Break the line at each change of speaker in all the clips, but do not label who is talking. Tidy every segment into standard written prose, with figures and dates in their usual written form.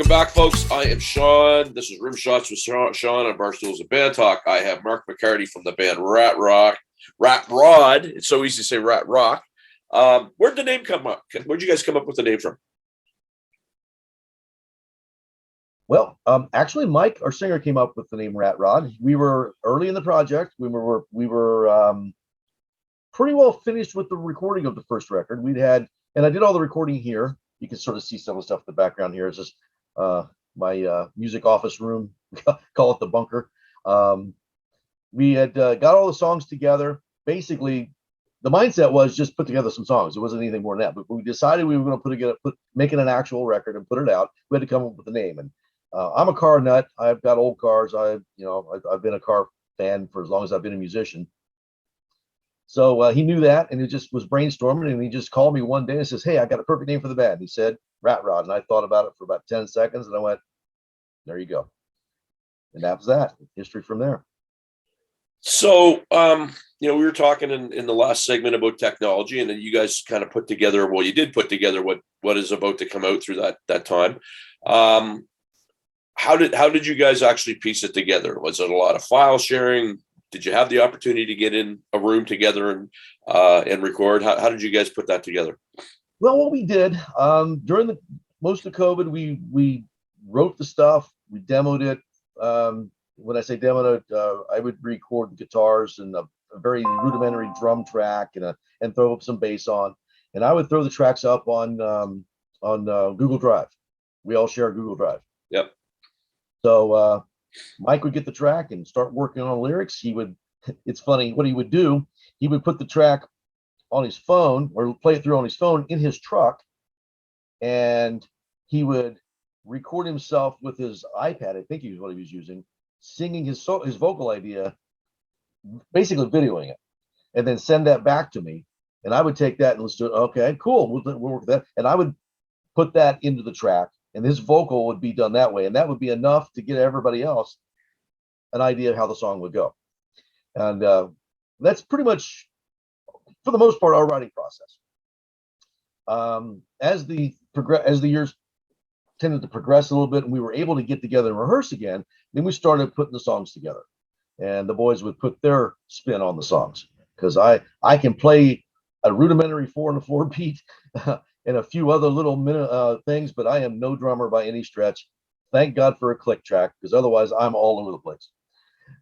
Welcome back, folks. I am Sean. This is Rimshots with Sean on Barstools and Bandtalk. I have Mark McCarty from the band Rat Rod. It's so easy to say Rat Rock. Where'd the name come up? Where'd you guys come up with the name from?
Well, actually, Mike, our singer, came up with the name Rat Rod. We were early in the project. We were pretty well finished with the recording of the first record. And I did all the recording here. You can sort of see some of the stuff in the background here. It's just my music office room. Call it the bunker. We had got all the songs together. Basically, the mindset was just put together some songs. It wasn't anything more than that. But we decided we were going to make it an actual record and put it out. We had to come up with a name. And I'm a car nut. I've got old cars. I've been a car fan for as long as I've been a musician. So he knew that, and he just was brainstorming, and he just called me one day and says, "Hey, I got a perfect name for the band." He said, "Rat Rod." And I thought about it for about 10 seconds, and I went, "There you go." And that was that. History from there.
So, we were talking in the last segment about technology, and then you guys kind of you did put together what is about to come out through that time. How did you guys actually piece it together? Was it a lot of file sharing? Did you have the opportunity to get in a room together and record? How did you guys put that together?
Well, what we did during most of COVID, we wrote the stuff, we demoed it. When I say demoed it, I would record guitars and a very rudimentary drum track and throw up some bass on, and I would throw the tracks up on Google Drive. We all share Google Drive.
Yep.
So Mike would get the track and start working on lyrics. It's funny what he would do. He would put the track on his phone or play it through on his phone in his truck, and he would record himself with his iPad. I think he was what he was using, singing his vocal idea, basically videoing it, and then send that back to me. And I would take that and let's do it. Okay, cool. We'll work with that. And I would put that into the track, and his vocal would be done that way, and that would be enough to get everybody else an idea of how the song would go. And that's pretty much, for the most part, our writing process. As the years tended to progress a little bit, and we were able to get together and rehearse again, then we started putting the songs together, and the boys would put their spin on the songs, because I can play a rudimentary 4/4 beat and a few other little things, but I am no drummer by any stretch. Thank God for a click track, because otherwise I'm all over the place.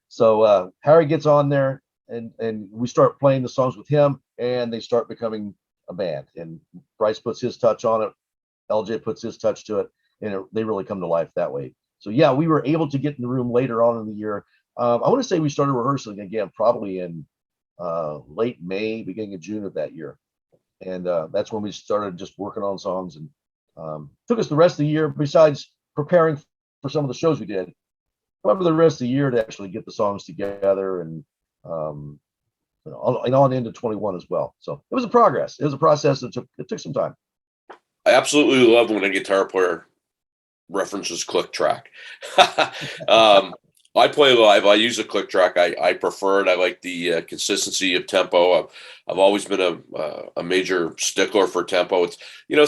So Harry gets on there, and we start playing the songs with him, and they start becoming a band. And Bryce puts his touch on it, LJ puts his touch to it, and they really come to life that way. So yeah, we were able to get in the room later on in the year. I want to say we started rehearsing again probably in late May, beginning of June of that year. And that's when we started just working on songs, and took us the rest of the year, besides preparing for some of the shows we did, probably the rest of the year to actually get the songs together, and on into 21 as well. So it was a progress. It was a process that took some time.
I absolutely love when a guitar player references click track. I play live. I use a click track. I prefer it. I like the consistency of tempo. I've always been a major stickler for tempo. It's,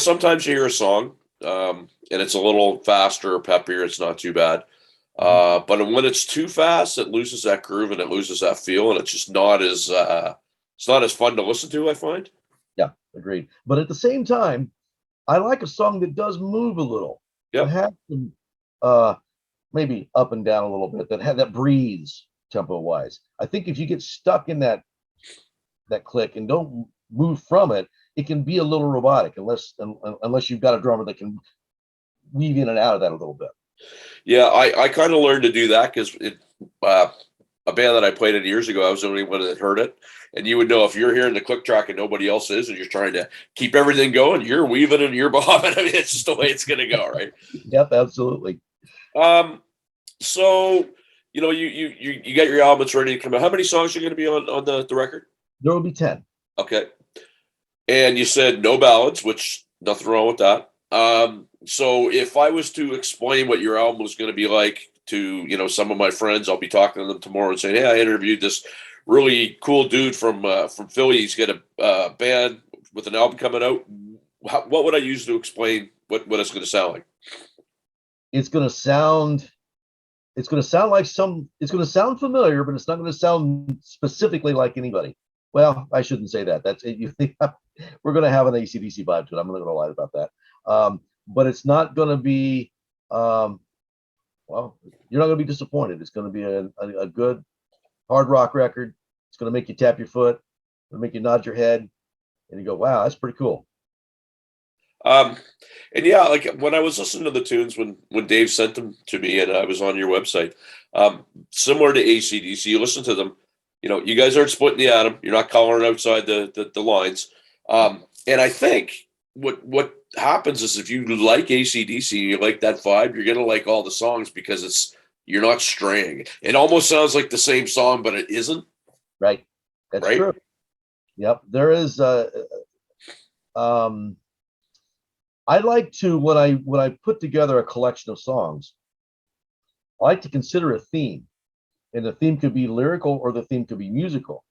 sometimes you hear a song and it's a little faster or peppier. It's not too bad. But when it's too fast, it loses that groove and it loses that feel, and it's just not as fun to listen to, I find.
Yeah, agreed. But at the same time, I like a song that does move a little.
Yeah.
Have some maybe up and down a little bit, that breathes tempo wise. I think if you get stuck in that click and don't move from it, it can be a little robotic unless you've got a drummer that can weave in and out of that a little bit.
Yeah, I kind of learned to do that because a band that I played in years ago, I was the only one that heard it. And you would know if you're hearing the click track and nobody else is, and you're trying to keep everything going, you're weaving and you're bobbing. I mean, it's just the way it's going to go, right?
Yep, absolutely.
So, you got your albums ready to come out. How many songs are going to be on the record?
There will be 10.
Okay. And you said no ballads, which nothing wrong with that. So if I was to explain what your album was going to be like to, some of my friends, I'll be talking to them tomorrow and saying, "Hey, I interviewed this really cool dude from Philly. He's got a band with an album coming out." What would I use to explain what it's going to sound like?
it's going to sound like it's going to sound familiar, but it's not going to sound specifically like anybody. Well, I shouldn't say that. That's you think we're going to have an AC/DC vibe to it. I'm not going to lie about that. But it's not going to be, well, you're not going to be disappointed. It's going to be a good hard rock record. It's going to make you tap your foot. It'll make you nod your head, and you go, "Wow, that's pretty cool."
And yeah, like when I was listening to the tunes when Dave sent them to me and I was on your website, similar to AC/DC, you listen to them, you guys aren't splitting the atom. You're not coloring outside the lines. And I think what happens is if you like AC/DC, you like that vibe, you're gonna like all the songs because you're not straying. It almost sounds like the same song, but it isn't.
Right. That's
right.
True. Yep. There is. I like to when I put together a collection of songs, I like to consider a theme, and the theme could be lyrical or the theme could be musical.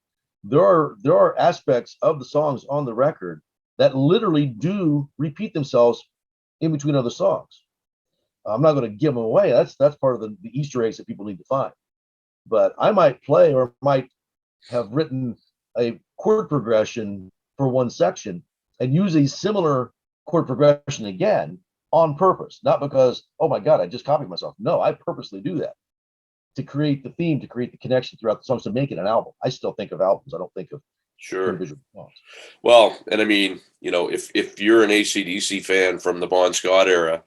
There are aspects of the songs on the record that literally do repeat themselves in between other songs. I'm not going to give them away. That's part of the Easter eggs that people need to find. But I might play or might have written a chord progression for one section and use a similar chord progression again on purpose, not because, oh my God, I just copied myself. No, I purposely do that to create the theme, to create the connection throughout the songs, to make it an album. I still think of albums. I don't think of individual songs.
Well, and I mean, if you're an AC/DC fan from the Bon Scott era,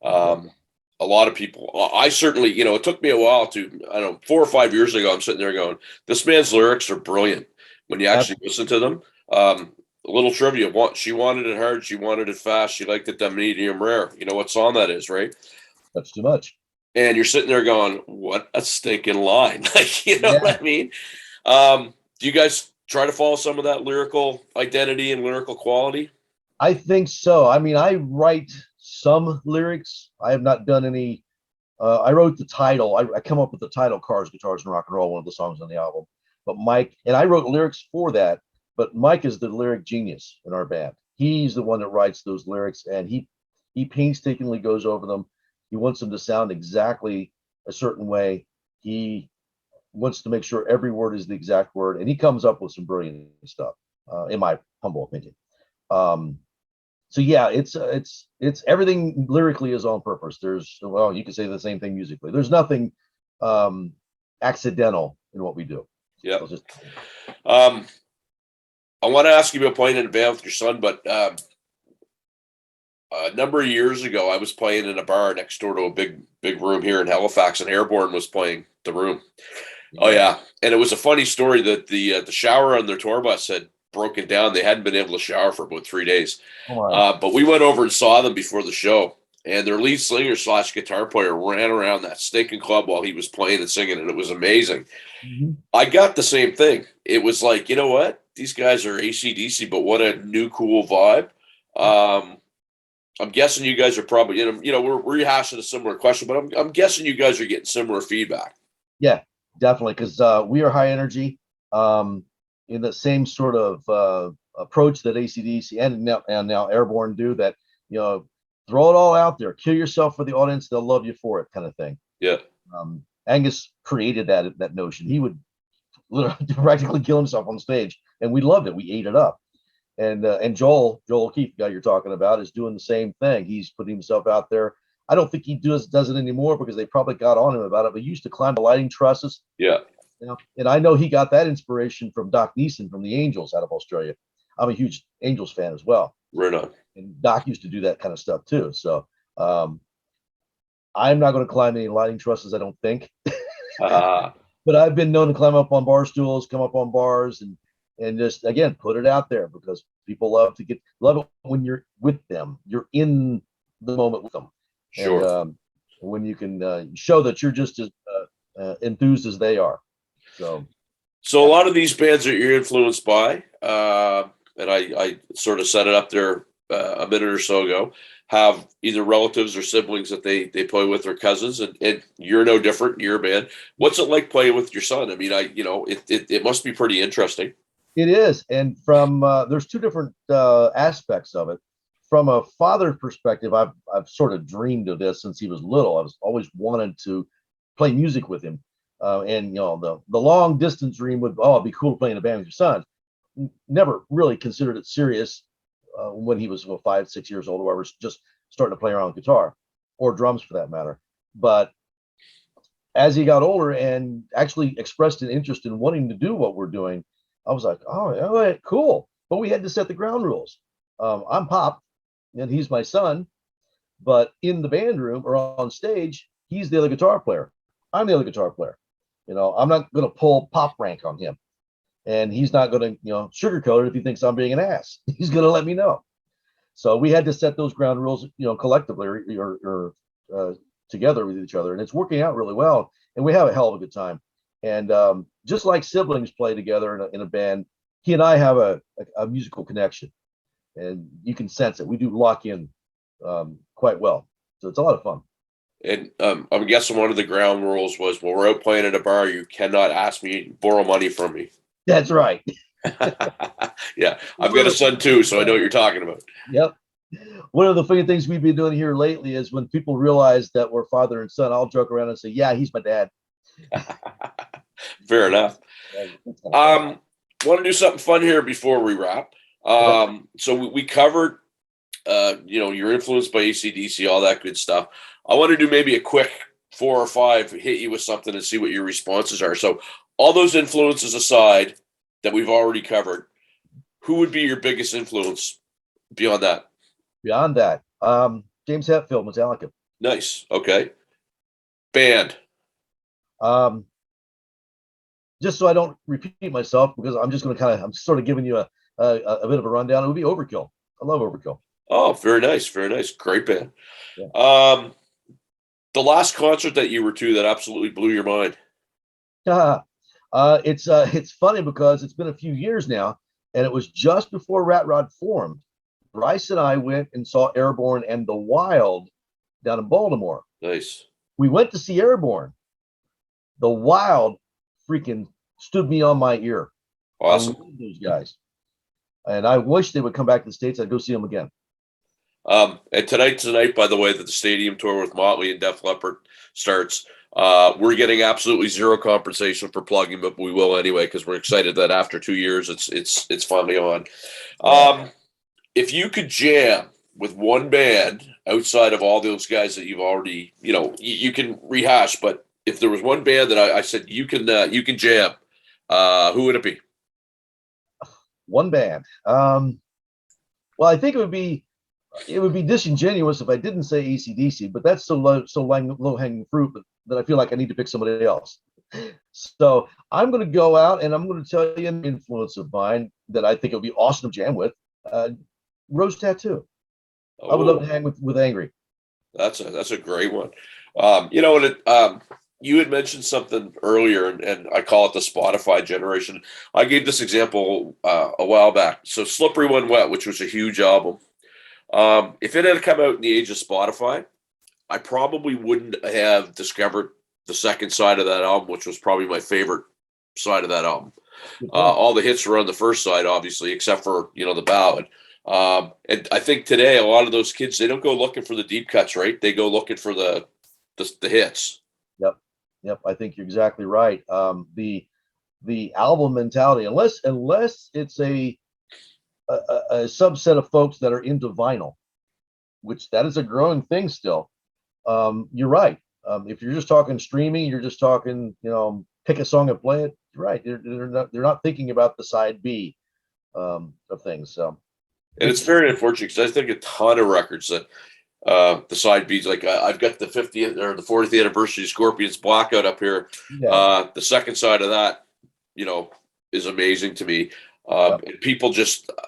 a lot of people, I certainly, it took me a while to, I don't know, 4 or 5 years ago, I'm sitting there going, this man's lyrics are brilliant when you actually listen to them. A little trivia, she wanted it hard, she wanted it fast, she liked it medium rare. You know what song that is, right?
That's too much.
And you're sitting there going, what a stinking line. Like, you know what I mean? Do you guys try to follow some of that lyrical identity and lyrical quality?
I think so. I mean, I write some lyrics. I have not done any. I wrote the title. I come up with the title, Cars, Guitars, and Rock and Roll, one of the songs on the album. But Mike, and I wrote lyrics for that, but Mike is the lyric genius in our band. He's the one that writes those lyrics, and he painstakingly goes over them. He wants them to sound exactly a certain way. He wants to make sure every word is the exact word, and he comes up with some brilliant stuff, in my humble opinion. So yeah, it's everything lyrically is on purpose. You could say the same thing musically. There's nothing accidental in what we do.
Yeah. I want to ask you about playing in a band with your son, but a number of years ago, I was playing in a bar next door to a big room here in Halifax, and Airborne was playing the room. Yeah. Oh yeah, and it was a funny story that the shower on their tour bus had broken down. They hadn't been able to shower for about 3 days. But we went over and saw them before the show, and their lead singer / guitar player ran around that stinking club while he was playing and singing, and it was amazing. Mm-hmm. I got the same thing. It was like, you know what? These guys are AC/DC, but what a new cool vibe. I'm guessing you guys are probably, we're rehashing a similar question, but I'm guessing you guys are getting similar feedback.
Yeah, definitely, because we are high energy. In the same sort of approach that AC/DC and now Airborne do, that throw it all out there, kill yourself for the audience, they'll love you for it, kind of thing.
Yeah.
Angus created that notion. He would literally practically kill himself on stage, and we loved it. We ate it up. And Joel O'Keefe, the guy you're talking about, is doing the same thing. He's putting himself out there. I don't think he does it anymore because they probably got on him about it. But he used to climb the lighting trusses.
Yeah.
And I know he got that inspiration from Doc Neeson from the Angels out of Australia. I'm a huge Angels fan as well.
Right on.
And Doc used to do that kind of stuff too. So I'm not going to climb any lighting trusses, I don't think. But I've been known to climb up on bar stools, come up on bars, and just, again, put it out there, because people love it when you're with them. You're in the moment with them.
Sure.
And when you can show that you're just as enthused as they are. So
a lot of these bands that you're influenced by, and I sort of set it up there a minute or so ago, have either relatives or siblings that they play with, or cousins, and you're no different. You're a band. What's it like playing with your son? I mean, it must be pretty interesting.
It is, and from there's two different aspects of it. from a father's perspective, I've sort of dreamed of this since he was little. I was always wanted to play music with him, and the long distance dream would, oh, it'd be cool to play in a band with your son. Never really considered it serious when he was 5, 6 years old, or I was just starting to play around with guitar or drums for that matter. But as he got older and actually expressed an interest in wanting to do what we're doing, I was like, oh, all right, cool. But we had to set the ground rules. I'm Pop, and he's my son. But in the band room or on stage, he's the other guitar player. I'm the other guitar player. I'm not going to pull Pop rank on him, and he's not going to, sugarcoat it if he thinks I'm being an ass. He's going to let me know. So we had to set those ground rules, collectively or together with each other, and it's working out really well. And we have a hell of a good time. And just like siblings play together in a band, he and I have a musical connection, and you can sense it. We do lock in quite well, so it's a lot of fun.
And I'm guessing one of the ground rules was, when we're out playing at a bar, you cannot ask me borrow money from me.
That's right.
Yeah, I've got a son too, so I know what you're talking about.
Yep. One of the funny things we've been doing here lately is when people realize that we're father and son, I'll joke around and say, "Yeah, he's my dad."
Fair enough. Want to do something fun here before we wrap. So we covered, you're influenced by AC/DC, all that good stuff. I want to do maybe a quick 4 or 5, hit you with something and see what your responses are. So all those influences aside that we've already covered, who would be your biggest influence beyond that?
Beyond that, James Hetfield, Metallica.
Nice. Okay. Band.
Just so I don't repeat myself, because I'm just going to I'm sort of giving you a bit of a rundown. It would be Overkill. I love Overkill.
Oh, very nice. Very nice. Great band.
Yeah.
The last concert that you were to that absolutely blew your mind.
It's funny because it's been a few years now, and it was just before Rat Rod formed. Bryce and I went and saw Airborne and The Wild down in Baltimore.
Nice.
We went to see Airborne. The Wild freaking stood me on my ear.
Awesome.
I love those guys, and I wish they would come back to the States. I'd go see them again.
And tonight, by the way, that the stadium tour with Motley and Def Leppard starts, we're getting absolutely zero compensation for plugging, but we will anyway, because we're excited that after 2 years, it's finally on. If you could jam with one band outside of all those guys that you've already, you can rehash, but if there was one band that I said you can jam, who would it be?
One band. Well, I think it would be disingenuous if I didn't say AC/DC, but that's so low hanging fruit that I feel like I need to pick somebody else. So I'm going to go out and I'm going to tell you an influence of mine that I think it would be awesome to jam with. Rose Tattoo. I would love to hang with Angry.
That's a great one. You had mentioned something earlier, and I call it the Spotify generation. I gave this example a while back. So Slippery When Wet, which was a huge album. If it had come out in the age of Spotify, I probably wouldn't have discovered the second side of that album, which was probably my favorite side of that album. All the hits were on the first side, obviously, except for, the ballad. And I think today, a lot of those kids, they don't go looking for the deep cuts, right? They go looking for the hits.
Yep. I think you're exactly right. The album mentality, unless it's a subset of folks that are into vinyl, which that is a growing thing still. You're right. If you're just talking streaming, you're just talking, pick a song and play it. You're right. They're not thinking about the side B of things. So,
and it's very unfortunate because I think a ton of records that the side B's, like I've got the 50th or the 40th anniversary of Scorpions Blackout up here. Yeah. The second side of that, is amazing to me. And people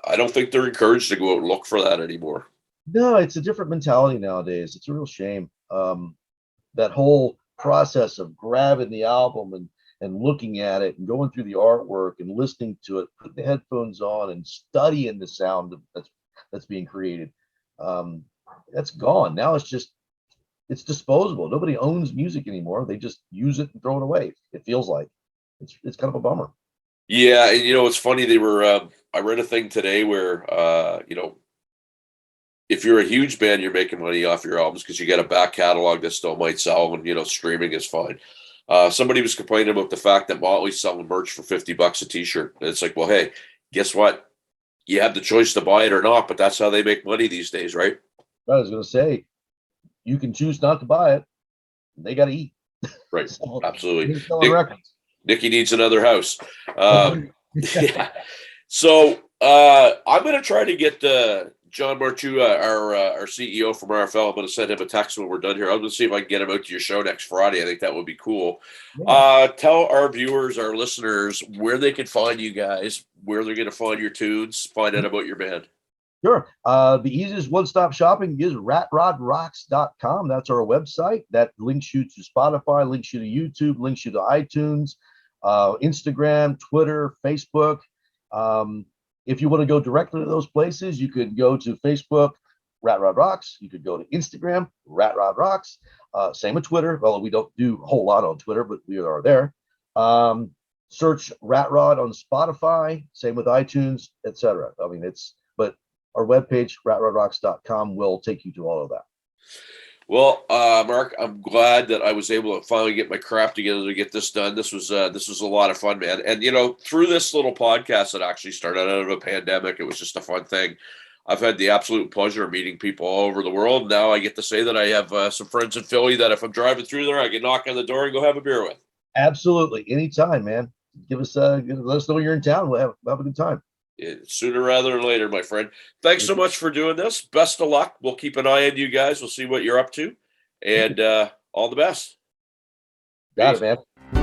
I don't think they're encouraged to go out and look for that anymore.
No, it's a different mentality nowadays. It's a real shame. That whole process of grabbing the album and looking at it and going through the artwork and listening to it, putting the headphones on and studying the sound that's being created. That's gone. Now it's disposable. Nobody owns music anymore. They just use it and throw it away. It feels like it's kind of a bummer.
Yeah, and it's funny. They were. I read a thing today where if you're a huge band, you're making money off your albums because you got a back catalog that still might sell, and streaming is fine. Somebody was complaining about the fact that Motley's selling merch for $50 a t-shirt. And it's like, well, hey, guess what? You have the choice to buy it or not, but that's how they make money these days, right?
I was going to say, you can choose not to buy it. They got to eat.
Right.
So,
Absolutely.
records.
Nikki needs another house. Yeah. So I'm going to try to get John Marchua, our CEO from RFL. I'm going to send him a text when we're done here. I'm going to see if I can get him out to your show next Friday. I think that would be cool.
Yeah.
Tell our viewers, our listeners, where they can find you guys, where they're going to find your tunes, find out about your band.
Sure. The easiest one-stop shopping is ratrodrocks.com. That's our website. That links you to Spotify, links you to YouTube, links you to iTunes, Instagram, Twitter, Facebook. If you want to go directly to those places, you could go to Facebook, Rat Rod Rocks. You could go to Instagram, Rat Rod Rocks. Same with Twitter. Well, we don't do a whole lot on Twitter, but we are there. Search Rat Rod on Spotify. Same with iTunes, etc. I mean, but our webpage, ratrodrocks.com, will take you to all of that.
Well, Mark, I'm glad that I was able to finally get my crap together to get this done. This was a lot of fun, man. And through this little podcast that actually started out of a pandemic, it was just a fun thing. I've had the absolute pleasure of meeting people all over the world. Now I get to say that I have some friends in Philly that if I'm driving through there, I can knock on the door and go have a beer with.
Absolutely, anytime, man. Let us know you're in town. We'll have a good time.
Sooner rather than later, my friend. Thanks so much for doing this. Best of luck. We'll keep an eye on you guys. We'll see what you're up to. And all the best.
Got it, man.